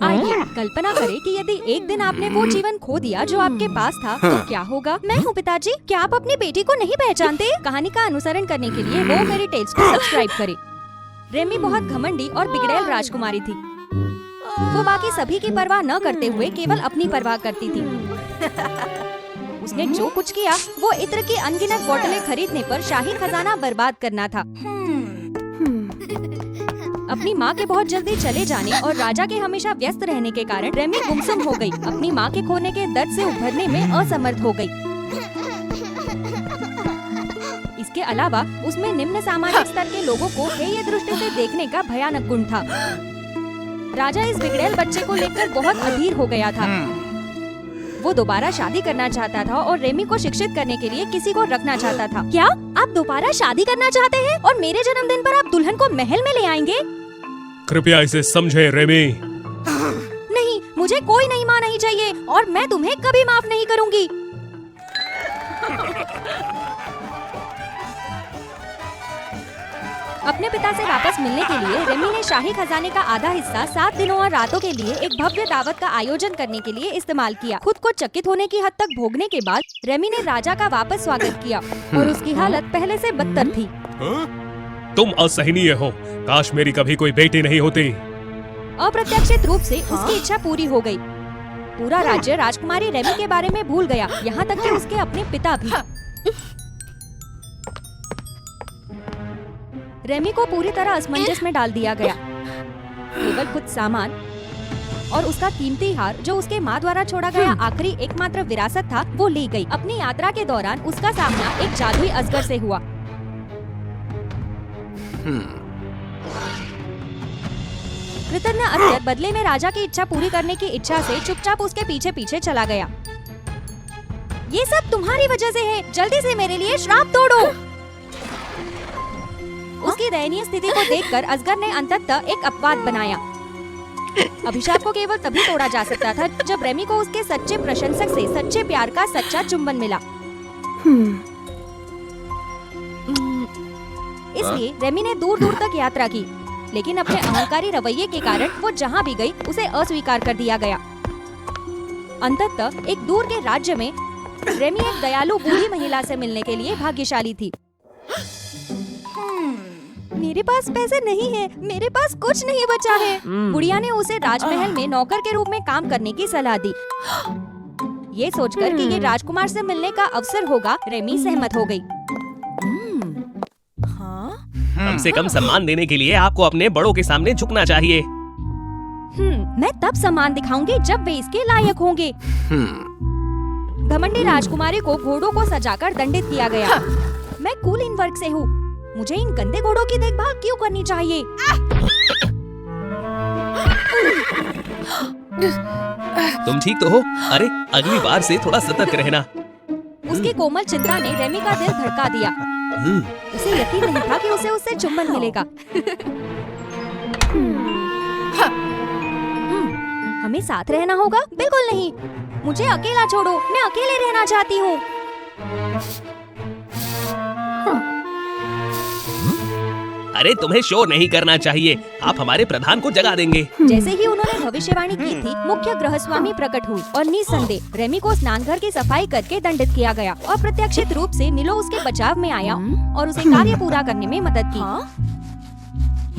आइए कल्पना करें कि यदि एक दिन आपने वो जीवन खो दिया जो आपके पास था तो क्या होगा। मैं हूँ पिताजी, क्या आप अपनी बेटी को नहीं पहचानते? कहानी का अनुसरण करने के लिए वो मेरी टेल्स को सब्सक्राइब करें। रेमी बहुत घमंडी और बिगड़ैल राजकुमारी थी। वो बाकी सभी की परवाह न करते हुए केवल अपनी परवाह करती थी। उसने जो कुछ किया वो इत्र की अनगिनत बोतलें खरीदने पर शाही खजाना बर्बाद करना था। अपनी माँ के बहुत जल्दी चले जाने और राजा के हमेशा व्यस्त रहने के कारण रेमी गुमसुम हो गई। अपनी माँ के खोने के दर्द से उभरने में असमर्थ हो गई। इसके अलावा उसमें निम्न सामाजिक स्तर के लोगों को हेय दृष्टि से देखने का भयानक गुण था। राजा इस बिगड़ैल बच्चे को लेकर बहुत अधीर हो गया था। वो दोबारा शादी करना चाहता था और रेमी को शिक्षित करने के लिए किसी को रखना चाहता था। क्या आप दोबारा शादी करना चाहते हैं और मेरे जन्मदिन पर आप दुल्हन को महल में ले आएंगे? कृपया इसे समझे रेमी। नहीं, मुझे कोई नहीं माँ नहीं चाहिए और मैं तुम्हें कभी माफ नहीं करूंगी। अपने पिता से वापस मिलने के लिए रेमी ने शाही खजाने का आधा हिस्सा 7 दिनों और रातों के लिए एक भव्य दावत का आयोजन करने के लिए इस्तेमाल किया। खुद को चकित होने की हद तक भोगने के बाद रेमी ने राजा का वापस स्वागत किया और उसकी हालत पहले से बदतर थी। तुम असहनीय हो। काश मेरी कभी कोई बेटी नहीं होती। अप्रत्याशित रूप से उसकी इच्छा पूरी हो गई। पूरा राज्य राजकुमारी रेमी के बारे में भूल गया, यहाँ तक कि उसके अपने पिता भी। रेमी को पूरी तरह असमंजस में डाल दिया गया। केवल कुछ सामान और उसका कीमती हार, जो उसके माँ द्वारा छोड़ा गया आखिरी एकमात्र विरासत था, वो ले गई। अपनी यात्रा के दौरान उसका सामना एक जादुई अजगर से हुआ। कृतज्ञ अत्यत बदले में राजा की इच्छा पूरी करने की इच्छा से चुपचाप उसके पीछे पीछे चला गया। ये सब तुम्हारी वजह से है, जल्दी से मेरे लिए श्राप तोड़ो। उसकी दयनीय स्थिति को देखकर अजगर ने अंततः एक अपवाद बनाया। अभिशाप को केवल तभी तोड़ा जा सकता था जब रेमी को उसके सच्चे प्रशंसक से सच्चे प्यार का सच्चा चुंबन मिला। इसलिए रेमी ने दूर दूर तक यात्रा की, लेकिन अपने अहंकारी रवैये के कारण वो जहाँ भी गई उसे अस्वीकार कर दिया गया। अंततः एक दूर के राज्य में रेमी एक दयालु बूढ़ी महिला से मिलने के लिए भाग्यशाली थी। मेरे पास पैसे नहीं है, मेरे पास कुछ नहीं बचा है। बुढ़िया ने उसे राजमहल में नौकर के रूप में काम करने की सलाह दी। ये सोचकर कि ये राजकुमार से मिलने का अवसर होगा, रेमी सहमत हो गई। कम से कम सम्मान देने के लिए आपको अपने बड़ों के सामने झुकना चाहिए। मैं तब सम्मान दिखाऊंगी जब वे इसके लायक होंगे। घमंडी राजकुमारी को घोड़ों को सजाकर दंडित किया गया। मैं कुलीन वर्ग से हूँ, मुझे इन गंदे घोड़ों की देखभाल क्यों करनी चाहिए? तुम ठीक तो हो? अरे अगली बार से थोड़ा सतर्क रहना। उसकी कोमल चिंता ने रेमी का दिल धड़का दिया। उसे यकीन नहीं था कि उसे उससे चुंबन मिलेगा। हमें साथ रहना होगा? बिल्कुल नहीं, मुझे अकेला छोड़ो, मैं अकेले रहना चाहती हूँ। अरे तुम्हें शोर नहीं करना चाहिए, आप हमारे प्रधान को जगा देंगे। जैसे ही उन्होंने भविष्यवाणी की थी, मुख्य गृहस्वामी प्रकट हुई और निसंदेह रेमी को स्नानघर की सफाई करके दंडित किया गया। और प्रत्यक्षित रूप से नीलो उसके बचाव में आया और उसे कार्य पूरा करने में मदद की।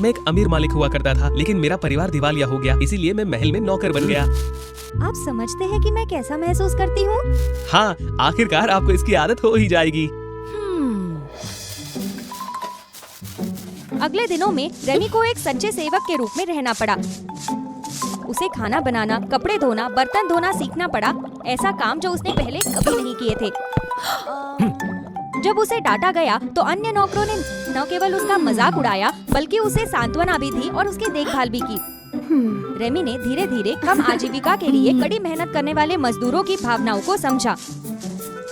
मैं एक अमीर मालिक हुआ करता था, लेकिन मेरा परिवार दिवालिया हो गया, इसीलिए मैं महल में नौकर बन गया। आप समझते हैं कि मैं कैसा महसूस करती हूँ? हाँ, आखिरकार आपको इसकी आदत हो ही जाएगी। अगले दिनों में रेमी को एक सच्चे सेवक के रूप में रहना पड़ा। उसे खाना बनाना, कपड़े धोना, बर्तन धोना सीखना पड़ा, ऐसा काम जो उसने पहले कभी नहीं किए थे। जब उसे डांटा गया तो अन्य नौकरों ने न केवल उसका मजाक उड़ाया बल्कि उसे सांत्वना भी दी और उसकी देखभाल भी की। रेमी ने धीरे धीरे कम आजीविका के लिए कड़ी मेहनत करने वाले मजदूरों की भावनाओं को समझा।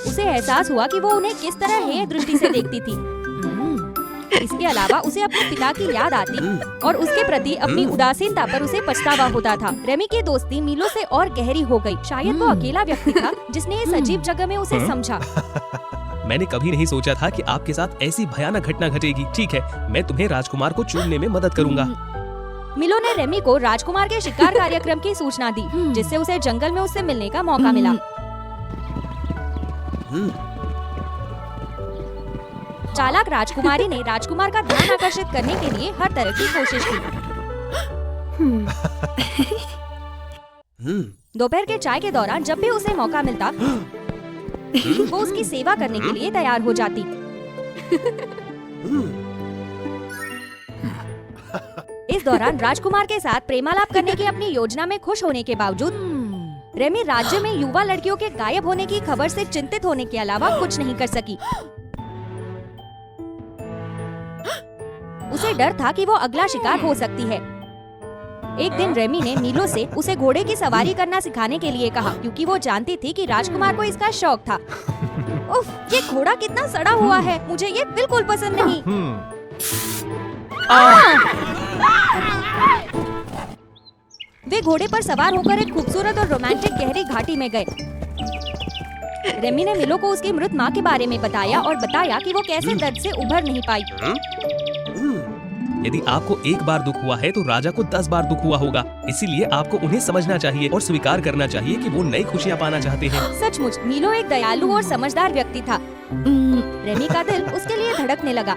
उसे एहसास हुआ कि वो उन्हें किस तरह हेय दृष्टि से देखती थी। इसके अलावा उसे अपने पिता की याद आती और उसके प्रति अपनी उदासीनता पर उसे पछतावा होता था। रेमी की दोस्ती मीलों से और गहरी हो गई। शायद वो अकेला व्यक्ति था जिसने इस अजीब जगह में उसे समझा। मैंने कभी नहीं सोचा था कि आपके साथ ऐसी भयानक घटना घटेगी। ठीक है, मैं तुम्हें राजकुमार को चुनने में मदद करूंगा। मिलो ने रेमी को राजकुमार के शिकार कार्यक्रम की सूचना दी, जिससे उसे जंगल में उससे मिलने का मौका मिला। चालाक राजकुमारी ने राजकुमार का ध्यान आकर्षित करने के लिए हर तरह की कोशिश की। दोपहर के चाय के दौरान जब भी उसे मौका मिलता, वो उसकी सेवा करने के लिए तैयार हो जाती। इस दौरान राजकुमार के साथ प्रेमालाप करने की अपनी योजना में खुश होने के बावजूद रेमी राज्य में युवा लड़कियों के गायब होने की खबर से चिंतित होने के अलावा कुछ नहीं कर सकी। उसे डर था कि वो अगला शिकार हो सकती है। एक दिन रेमी ने मिलो से उसे घोड़े की सवारी करना सिखाने के लिए कहा, क्योंकि वो जानती थी कि राजकुमार को इसका शौक था। उफ, ये घोड़ा कितना सड़ा हुआ है, मुझे ये बिल्कुल पसंद नहीं। वे घोड़े पर सवार होकर एक खूबसूरत और रोमांटिक गहरी घाटी में गए। रेमी ने मिलो को उसकी मृत माँ के बारे में बताया और बताया कि वो कैसे दर्द से उभर नहीं पाई। यदि आपको एक बार दुख हुआ है तो राजा को 10 बार दुख हुआ होगा, इसीलिए आपको उन्हें समझना चाहिए और स्वीकार करना चाहिए कि वो नई खुशियाँ पाना चाहते हैं। सचमुच मिलो एक दयालु और समझदार व्यक्ति था। रेमी का दिल उसके लिए धड़कने लगा।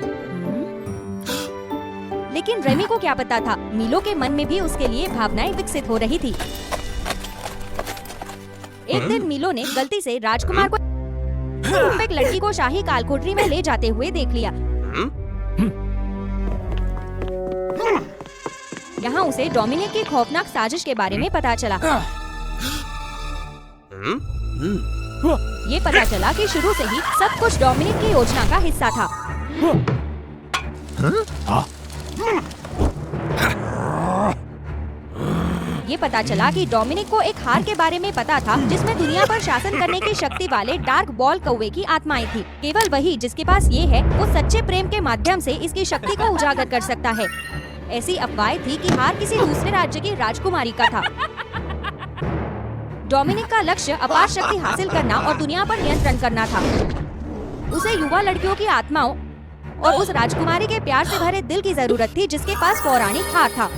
लेकिन रेमी को क्या पता था, मिलो के मन में भी उसके लिए भावनाएं विकसित हो रही थी। एक दिन मिलो ने गलती से राजकुमार को एक लड़की को शाही कालकोठरी में ले जाते हुए देख लिया। यहाँ उसे डोमिनिक की खौफनाक साजिश के बारे में पता चला। ये पता चला कि शुरू से ही सब कुछ डोमिनिक की योजना का हिस्सा था। ये पता चला कि डोमिनिक को एक हार के बारे में पता था, जिसमें दुनिया पर शासन करने की शक्ति वाले डार्क बॉल कौवे की आत्माएं थी। केवल वही जिसके पास ये है, वो सच्चे प्रेम के माध्यम से इसकी शक्ति को उजागर कर सकता है। ऐसी अफवाहें थी कि हार किसी दूसरे राज्य की राजकुमारी का था। डोमिनिक का लक्ष्य अपार शक्ति हासिल करना और दुनिया पर नियंत्रण करना था। उसे युवा लड़कियों की आत्माओं और उस राजकुमारी के प्यार से भरे दिल की जरूरत थी, जिसके पास पौराणिक हार था।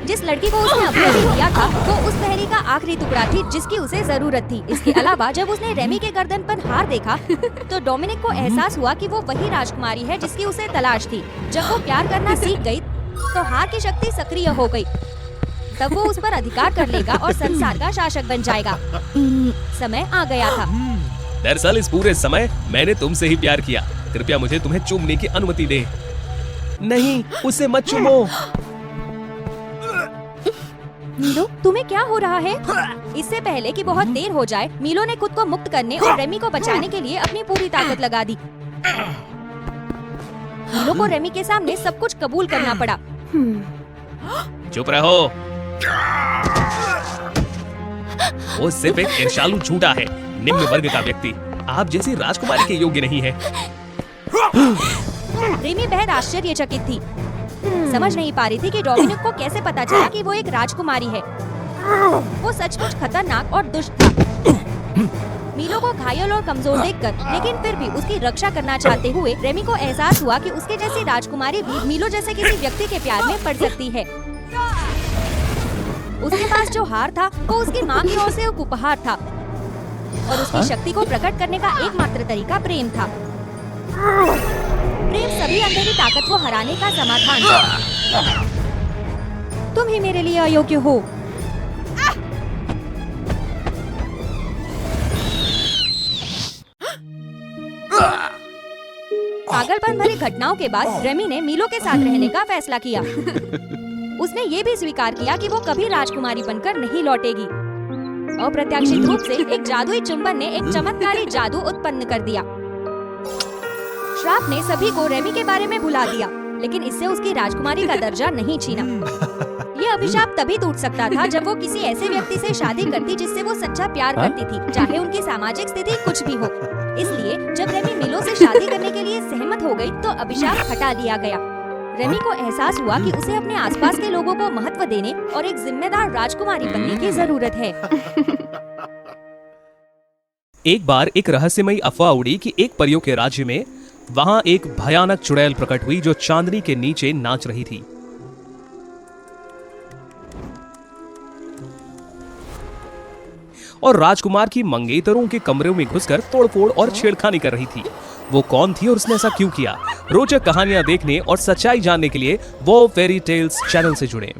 जिस लड़की को उसने अपने लिया था, वो उस पहेली का आखिरी टुकड़ा थी जिसकी उसे जरूरत थी। इसके अलावा जब उसने रेमी के गर्दन पर हार देखा, तो डोमिनिक को एहसास हुआ कि वो वही राजकुमारी है जिसकी उसे तलाश थी। जब वो प्यार करना सीख गई, तो हार की शक्ति सक्रिय हो गई। तब वो उस पर अधिकार कर लेगा और संसार का शासक बन जाएगा। समय आ गया था। दरअसल इस पूरे समय मैंने तुमसे ही प्यार किया। कृपया मुझे तुम्हें चूमने की अनुमति दे। नहीं, उसे मत चूमो। मिलो, तुम्हें क्या हो रहा है? इससे पहले कि बहुत देर हो जाए, मिलो ने खुद को मुक्त करने और रेमी को बचाने के लिए अपनी पूरी ताकत लगा दी। मिलो को रेमी के सामने सब कुछ कबूल करना पड़ा। चुप रहो। वो सिर्फ एक ईर्ष्यालु झूठा है, निम्न वर्ग का व्यक्ति। आप जैसी राजकुमारी के योग्य नहीं है। रेमी बेहद आश्चर्यचकित थी। समझ नहीं पा रही थी कि डोमिनिक को कैसे पता चला कि वो एक राजकुमारी है। वो सचमुच खतरनाक और दुष्ट था। मिलो को घायल और कमजोर देखकर, लेकिन फिर भी उसकी रक्षा करना चाहते हुए, रेमी को एहसास हुआ कि उसके जैसी राजकुमारी भी मिलो जैसे किसी व्यक्ति के प्यार में पड़ सकती है। उसके पास जो हार था, वो उसकी माँ की ओर से एक उपहार था, और उसकी शक्ति को प्रकट करने का एकमात्र तरीका प्रेम था। प्रेम सभी अंधेरी ताकत को हराने का समाधान था। तुम ही मेरे लिए अयोग्य हो। पागलपन भरी घटनाओं के बाद रेमी ने मिलो के साथ रहने का फैसला किया। उसने ये भी स्वीकार किया कि वो कभी राजकुमारी बनकर नहीं लौटेगी। अप्रत्याशित रूप से एक जादुई चुंबन ने एक चमत्कारी जादू उत्पन्न कर दिया। श्राप ने सभी को रेमी के बारे में भुला दिया, लेकिन इससे उसकी राजकुमारी का दर्जा नहीं छीना। ये अभिशाप तभी टूट सकता था जब वो किसी ऐसे व्यक्ति से शादी करती जिससे वो सच्चा प्यार करती थी, चाहे उनकी सामाजिक स्थिति कुछ भी हो। इसलिए जब रेमी मिलो से शादी करने के लिए सहमत हो गई, तो अभिशाप हटा लिया गया। रेमी को एहसास हुआ कि उसे अपने आसपास के लोगों को महत्व देने और एक जिम्मेदार राजकुमारी बनने की जरूरत है। एक बार एक रहस्यमयी अफवाह उड़ी कि एक परियों के राज्य में वहां एक भयानक चुड़ैल प्रकट हुई जो चांदनी के नीचे नाच रही थी। और राजकुमार की मंगेतरों के कमरे में घुसकर तोड़फोड़ और छेड़खानी कर रही थी। वो कौन थी और उसने ऐसा क्यों किया? रोचक कहानियां देखने और सच्चाई जानने के लिए वो फेरी टेल्स चैनल से जुड़े।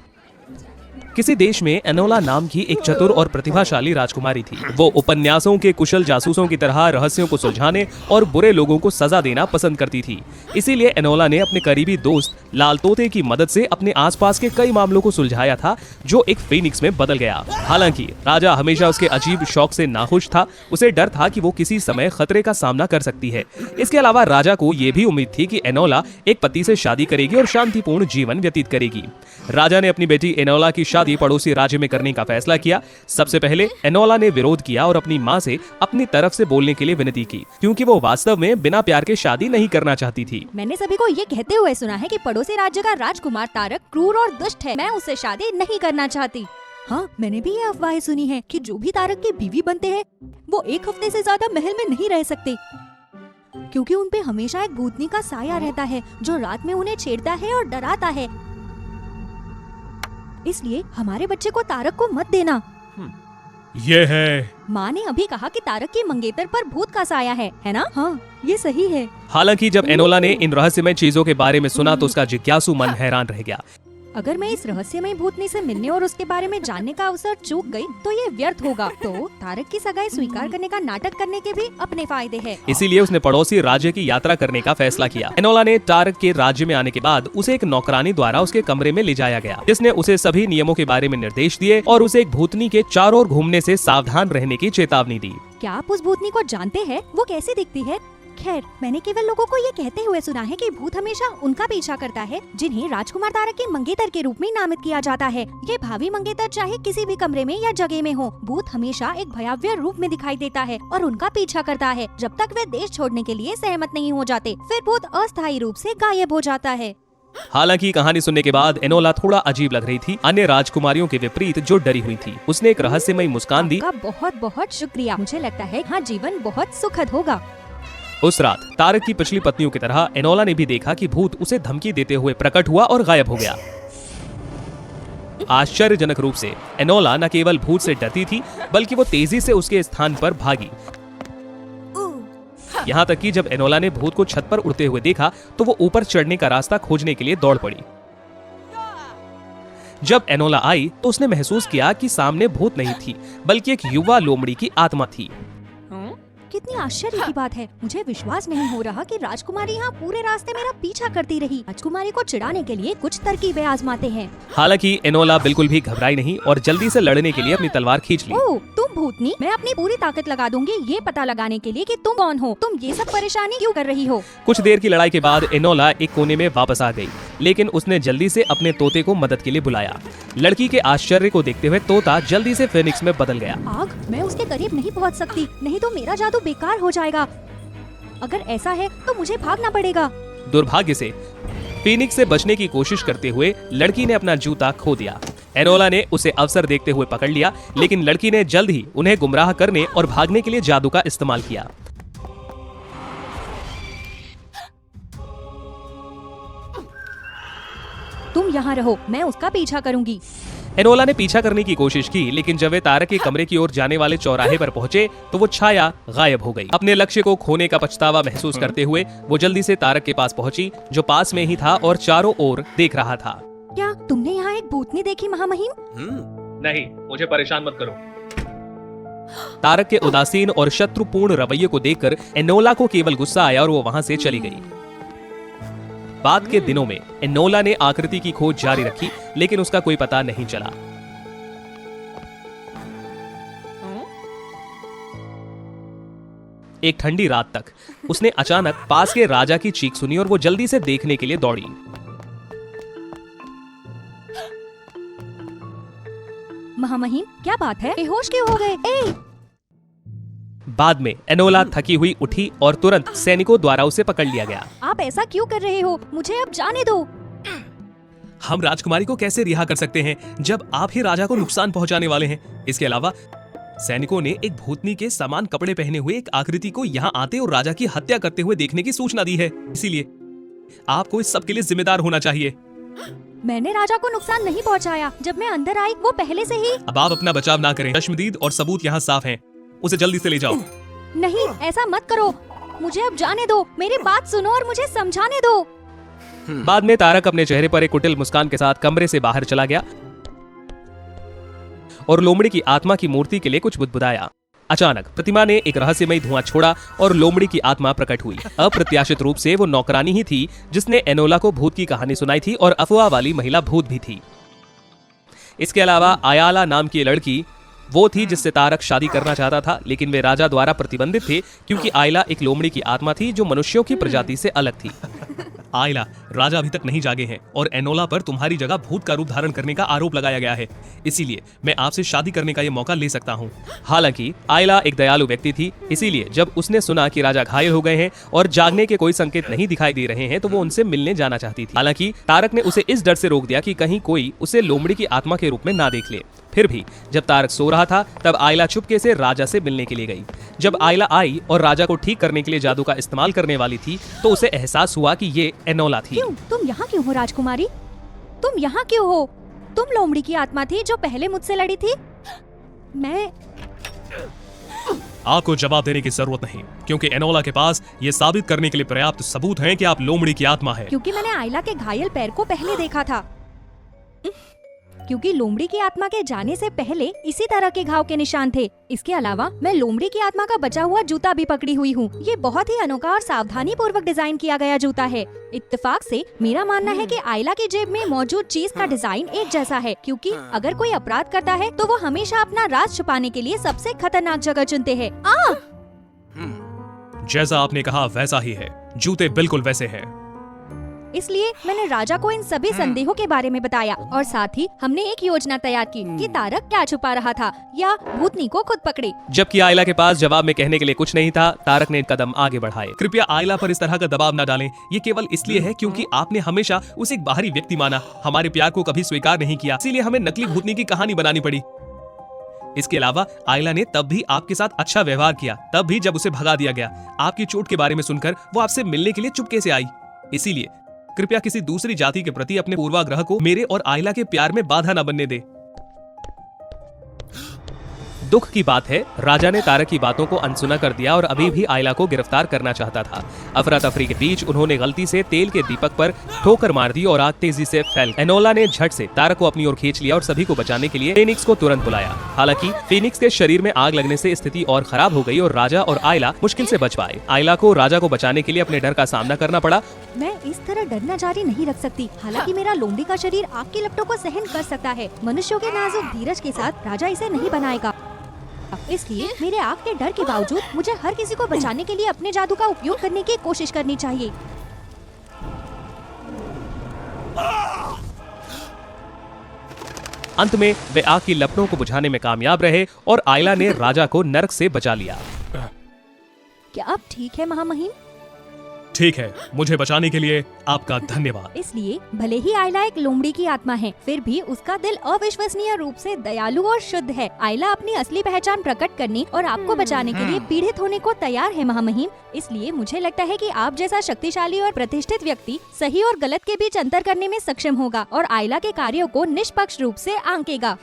किसी देश में एनोला नाम की एक चतुर और प्रतिभाशाली राजकुमारी थी। वो उपन्यासों के कुशल जासूसों की तरह रहस्यों को सुलझाने और बुरे लोगों को सजा देना पसंद करती थी। इसीलिए एनोला ने अपने करीबी दोस्त लाल तोते की मदद से अपने आसपास के कई मामलों को सुलझाया था, जो एक फीनिक्स में बदल गया। हालांकि राजा हमेशा उसके अजीब शौक से नाखुश था। उसे डर था कि वो किसी समय खतरे का सामना कर सकती है। इसके अलावा राजा को ये भी उम्मीद थी कि एनोला एक पति से शादी करेगी और शांतिपूर्ण जीवन व्यतीत करेगी। राजा ने अपनी बेटी एनोला की शादी पड़ोसी राज्य में करने का फैसला किया। सबसे पहले एनोला ने विरोध किया और अपनी माँ से अपनी तरफ से बोलने के लिए विनती की, क्योंकि वो वास्तव में बिना प्यार के शादी नहीं करना चाहती थी। मैंने सभी को ये कहते हुए सुना है कि पड़ोसी राज्य का राजकुमार तारक क्रूर और दुष्ट है। मैं उससे शादी नहीं करना चाहती। हाँ, मैंने भी ये अफवाहें सुनी है कि जो भी तारक की बीवी बनते हैं वो एक हफ्ते से ज्यादा महल में नहीं रह सकते, क्योंकि उन पे हमेशा एक भूतनी का साया रहता है जो रात में उन्हें छेड़ता है और डराता है। इसलिए हमारे बच्चे को तारक को मत देना। ये है। माँ ने अभी कहा कि तारक की मंगेतर पर भूत का साया है ना? हाँ, ये सही है। हालांकि जब एनोला ने इन रहस्यमय चीजों के बारे में सुना तो उसका जिज्ञासु मन हैरान रह गया। अगर मैं इस रहस्यमय भूतनी से मिलने और उसके बारे में जानने का अवसर चूक गई तो ये व्यर्थ होगा। तो तारक की सगाई स्वीकार करने का नाटक करने के भी अपने फायदे हैं। इसीलिए उसने पड़ोसी राज्य की यात्रा करने का फैसला किया। एनोला ने तारक के राज्य में आने के बाद उसे एक नौकरानी द्वारा उसके कमरे में ले जाया गया, जिसने उसे सभी नियमों के बारे में निर्देश दिए और उसे एक भूतनी के चारों ओर घूमने से सावधान रहने की चेतावनी दी। क्या आप उस भूतनी को जानते हैं? वो कैसी दिखती है? खैर, मैंने केवल लोगों को ये कहते हुए सुना है कि भूत हमेशा उनका पीछा करता है जिन्हें राजकुमार तारक के मंगेतर के रूप में नामित किया जाता है। ये भावी मंगेतर चाहे किसी भी कमरे में या जगह में हो, भूत हमेशा एक भयावह रूप में दिखाई देता है और उनका पीछा करता है जब तक वे देश छोड़ने के लिए सहमत नहीं हो जाते। फिर भूत अस्थायी रूप से गायब हो जाता है। हालांकि कहानी सुनने के बाद एनोला थोड़ा अजीब लग रही थी, अन्य राजकुमारियों के विपरीत जो डरी हुई थी। उसने एक रहस्यमयी मुस्कान दी। आपका बहुत बहुत शुक्रिया। मुझे लगता है हाँ, जीवन बहुत सुखद होगा। उस रात तारक की पिछली पत्नियों की तरह एनोला ने भी देखा कि भूत उसे धमकी देते हुए प्रकट हुआ और गायब हो गया। आश्चर्यजनक रूप से एनोला न केवल भूत से डरती थी, बल्कि वो तेजी से उसके स्थान पर भागी। यहाँ तक कि जब एनोला ने भूत को छत पर उड़ते हुए देखा तो वो ऊपर चढ़ने का रास्ता खोजने के लिए दौड़ पड़ी। जब एनोला आई तो उसने महसूस किया कि सामने भूत नहीं थी, बल्कि एक युवा लोमड़ी की आत्मा थी। कितनी आश्चर्य की बात है। मुझे विश्वास नहीं हो रहा कि राजकुमारी यहाँ पूरे रास्ते मेरा पीछा करती रही। राजकुमारी को चिढ़ाने के लिए कुछ तरकीबें आजमाते हैं। हालांकि एनोला बिल्कुल भी घबराई नहीं और जल्दी से लड़ने के लिए अपनी तलवार खींच ली। ओह, तुम भूतनी, मैं अपनी पूरी ताकत लगा दूंगी ये पता लगाने के लिए कि तुम कौन हो। तुम ये सब परेशानी क्यों कर रही हो? कुछ देर की लड़ाई के बाद एनोला एक कोने में वापस आ गई, लेकिन उसने जल्दी से अपने तोते को मदद के लिए बुलाया। लड़की के आश्चर्य को देखते हुए तोता जल्दी से फेनिक्स में बदल गया। आग, मैं उसके करीब नहीं पहुंच सकती, नहीं तो मेरा जादू बेकार हो जाएगा। अगर ऐसा है तो मुझे भागना पड़ेगा। दुर्भाग्य से फीनिक्स से बचने की कोशिश करते हुए लड़की ने अपना जूता खो दिया। एनोला ने उसे अवसर देखते हुए पकड़ लिया, लेकिन लड़की ने जल्द ही उन्हें गुमराह करने और भागने के लिए जादू का इस्तेमाल किया। तुम यहाँ रहो, मैं उसका पीछा करूंगी। एनोला ने पीछा करने की कोशिश की, लेकिन जब वे तारक के कमरे की ओर जाने वाले चौराहे पर पहुंचे तो वो छाया गायब हो गई। अपने लक्ष्य को खोने का पछतावा महसूस करते हुए वो जल्दी से तारक के पास पहुंची, जो पास में ही था और चारों ओर देख रहा था। क्या तुमने यहाँ एक भूतनी देखी महामहिम? नहीं, मुझे परेशान मत करो। तारक के उदासीन और शत्रुपूर्ण रवैये को देखकर एनोला को केवल गुस्सा आया और वो वहां से चली गई। बाद के दिनों में एनोला ने आकृति की खोज जारी रखी, लेकिन उसका कोई पता नहीं चला। एक ठंडी रात तक उसने अचानक पास के राजा की चीख सुनी और वो जल्दी से देखने के लिए दौड़ी। महामहिम, क्या बात है? बेहोश क्यों हो गए? ए! बाद में एनोला थकी हुई उठी और तुरंत सैनिकों द्वारा उसे पकड़ लिया गया। आप ऐसा क्यों कर रहे हो? मुझे अब जाने दो। हम राजकुमारी को कैसे रिहा कर सकते हैं जब आप ही राजा को नुकसान पहुंचाने वाले हैं? इसके अलावा सैनिकों ने एक भूतनी के समान कपड़े पहने हुए एक आकृति को यहाँ आते और राजा की हत्या करते हुए देखने की सूचना दी है। इसीलिए आपको इस सब के लिए जिम्मेदार होना चाहिए। मैंने राजा को नुकसान नहीं पहुंचाया। जब मैं अंदर आई वो पहले से ही। अब आप अपना बचाव ना करें। चश्मदीद और सबूत यहाँ साफ हैं। उसे जल्दी से ले जाओ। नहीं, ऐसा मत करो। मुझे अब जाने दो, मेरी बात सुनो और मुझे समझाने दो। बाद में तारक अपने चेहरे पर एक कुटिल मुस्कान के साथ कमरे से बाहर चला गया और लोमड़ी की आत्मा की मूर्ति के लिए कुछ बुदबुदाया। अचानक प्रतिमा ने एक रहस्यमयी धुआं छोड़ा और लोमड़ी की आत्मा प्रकट हुई। अप्रत्याशित रूप से वो नौकरानी ही थी जिसने एनोला को भूत की कहानी सुनाई थी और अफवाह वाली महिला भूत भी थी। इसके अलावा आयाला नाम की लड़की वो थी जिससे तारक शादी करना चाहता था, लेकिन वे राजा द्वारा प्रतिबंधित थे क्योंकि आयला एक लोमड़ी की आत्मा थी जो मनुष्यों की प्रजाति से अलग थी। आयला, राजा अभी तक नहीं जागे हैं और एनोला पर तुम्हारी जगह भूत का रूप धारण करने का आरोप लगाया गया है, इसीलिए मैं आपसे शादी करने का ये मौका ले सकता हूँ। हालांकि आयला एक दयालु व्यक्ति थी, इसीलिए जब उसने सुना कि राजा घायल हो गए हैं और जागने के कोई संकेत नहीं दिखाई दे रहे हैं तो वो उनसे मिलने जाना चाहती थी। हालांकि तारक ने उसे इस डर से रोक दिया कि कहीं कोई उसे लोमड़ी की आत्मा के रूप में ना देख ले। फिर भी जब तारक सो रहा था तब आयला चुपके से राजा से मिलने के लिए गई। जब आयला आई और राजा को ठीक करने के लिए जादू का इस्तेमाल करने वाली थी तो उसे एहसास हुआ कि ये एनोला थी। क्यों? तुम यहाँ क्यों हो राजकुमारी? तुम यहाँ क्यों हो? तुम लोमड़ी की आत्मा थी जो पहले मुझसे लड़ी थी। मैं आपको जवाब देने की जरूरत नहीं, क्योंकि एनोला के पास ये साबित करने के लिए पर्याप्त सबूत हैं कि आप लोमड़ी की आत्मा है। क्योंकि मैंने आयला के घायल पैर को पहले देखा था। क्योंकि लोमड़ी की आत्मा के जाने से पहले इसी तरह के घाव के निशान थे। इसके अलावा मैं लोमड़ी की आत्मा का बचा हुआ जूता भी पकड़ी हुई हूँ। ये बहुत ही अनोखा और सावधानी पूर्वक डिजाइन किया गया जूता है। इत्तेफाक से मेरा मानना है कि आयला की जेब में मौजूद चीज का डिजाइन एक जैसा है, क्योंकि अगर कोई अपराध करता है तो वो हमेशा अपना राज छुपाने के लिए सबसे खतरनाक जगह चुनते हैं। जैसा आपने कहा वैसा ही है, जूते बिल्कुल वैसे हैं। इसलिए मैंने राजा को इन सभी संदेहों के बारे में बताया और साथ ही हमने एक योजना तैयार की कि तारक क्या छुपा रहा था या भूतनी को खुद पकड़े। जबकि आयला के पास जवाब में कहने के लिए कुछ नहीं था, तारक ने कदम आगे बढ़ाए। कृपया आयला पर इस तरह का दबाव न डालें। ये केवल इसलिए है क्योंकि आपने हमेशा उसे एक बाहरी व्यक्ति माना, हमारे प्यार को कभी स्वीकार नहीं किया, इसीलिए हमें नकली भूतनी की कहानी बनानी पड़ी। इसके अलावा आयला ने तब भी आपके साथ अच्छा व्यवहार किया, तब भी जब उसे भगा दिया गया। आपकी चोट के बारे में सुनकर वो आपसे मिलने के लिए चुपके से आई। इसीलिए कृपया किसी दूसरी जाति के प्रति अपने पूर्वाग्रह को मेरे और आयला के प्यार में बाधा न बनने दे। दुख की बात है, राजा ने तारक की बातों को अनसुना कर दिया और अभी भी आयला को गिरफ्तार करना चाहता था। अफरा तफरी के बीच उन्होंने गलती से तेल के दीपक पर ठोकर मार दी और आग तेजी से फैल गई। एनोला ने झट से तारक को अपनी ओर खींच लिया और सभी को बचाने के लिए फीनिक्स को तुरंत बुलाया। हालांकि फीनिक्स के शरीर में आग लगने से स्थिति और खराब हो गई और राजा और आयला मुश्किल से बच पाए। आयला को राजा को बचाने के लिए अपने डर का सामना करना पड़ा। मैं इस तरह डरना जारी नहीं रख सकती। हालांकि मेरा लोमड़ी का शरीर आग की लपटों को सहन कर सकता है। मनुष्यों के नाजुक धीरज के साथ राजा इसे नहीं बनाएगा। इसलिए मेरे आग के डर के बावजूद मुझे हर किसी को बचाने के लिए अपने जादू का उपयोग करने की कोशिश करनी चाहिए। अंत में वे आग की लपटों को बुझाने में कामयाब रहे और आयला ने राजा को नरक से बचा लिया। क्या अब ठीक है महामहिम? ठीक है, मुझे बचाने के लिए आपका धन्यवाद। इसलिए भले ही आयला एक लोमड़ी की आत्मा है, फिर भी उसका दिल अविश्वसनीय रूप से दयालु और शुद्ध है। आयला अपनी असली पहचान प्रकट करने और आपको बचाने के लिए पीड़ित होने को तैयार है महामहिम। इसलिए मुझे लगता है कि आप जैसा शक्तिशाली और प्रतिष्ठित व्यक्ति सही और गलत के बीच अंतर करने में सक्षम होगा और आयला के कार्यों को निष्पक्ष रूप से आंकेगा।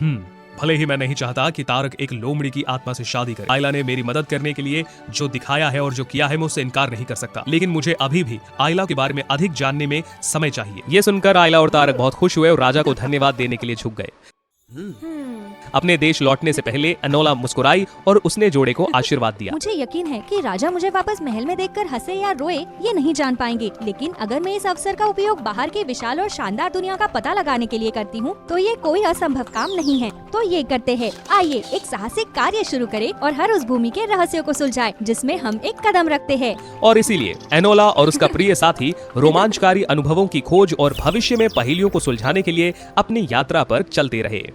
भले ही मैं नहीं चाहता कि तारक एक लोमड़ी की आत्मा से शादी करे। आयला ने मेरी मदद करने के लिए जो दिखाया है और जो किया है मैं उससे इनकार नहीं कर सकता, लेकिन मुझे अभी भी आयला के बारे में अधिक जानने में समय चाहिए। ये सुनकर आयला और तारक बहुत खुश हुए और राजा को धन्यवाद देने के लिए झुक गए। अपने देश लौटने से पहले एनोला मुस्कुराई और उसने जोड़े को आशीर्वाद दिया। मुझे यकीन है कि राजा मुझे वापस महल में देखकर हंसे या रोए ये नहीं जान पाएंगे, लेकिन अगर मैं इस अवसर का उपयोग बाहर की विशाल और शानदार दुनिया का पता लगाने के लिए करती हूँ तो ये कोई असंभव काम नहीं है। तो ये करते हैं, आइए एक साहसिक कार्य शुरू करें और हर उस भूमि के रहस्यों को सुलझाएं जिसमें हम एक कदम रखते हैं। और इसीलिए एनोला और उसका प्रिय साथी रोमांचकारी अनुभवों की खोज और भविष्य में पहेलियों को सुलझाने के लिए अपनी यात्रा पर चलते रहे।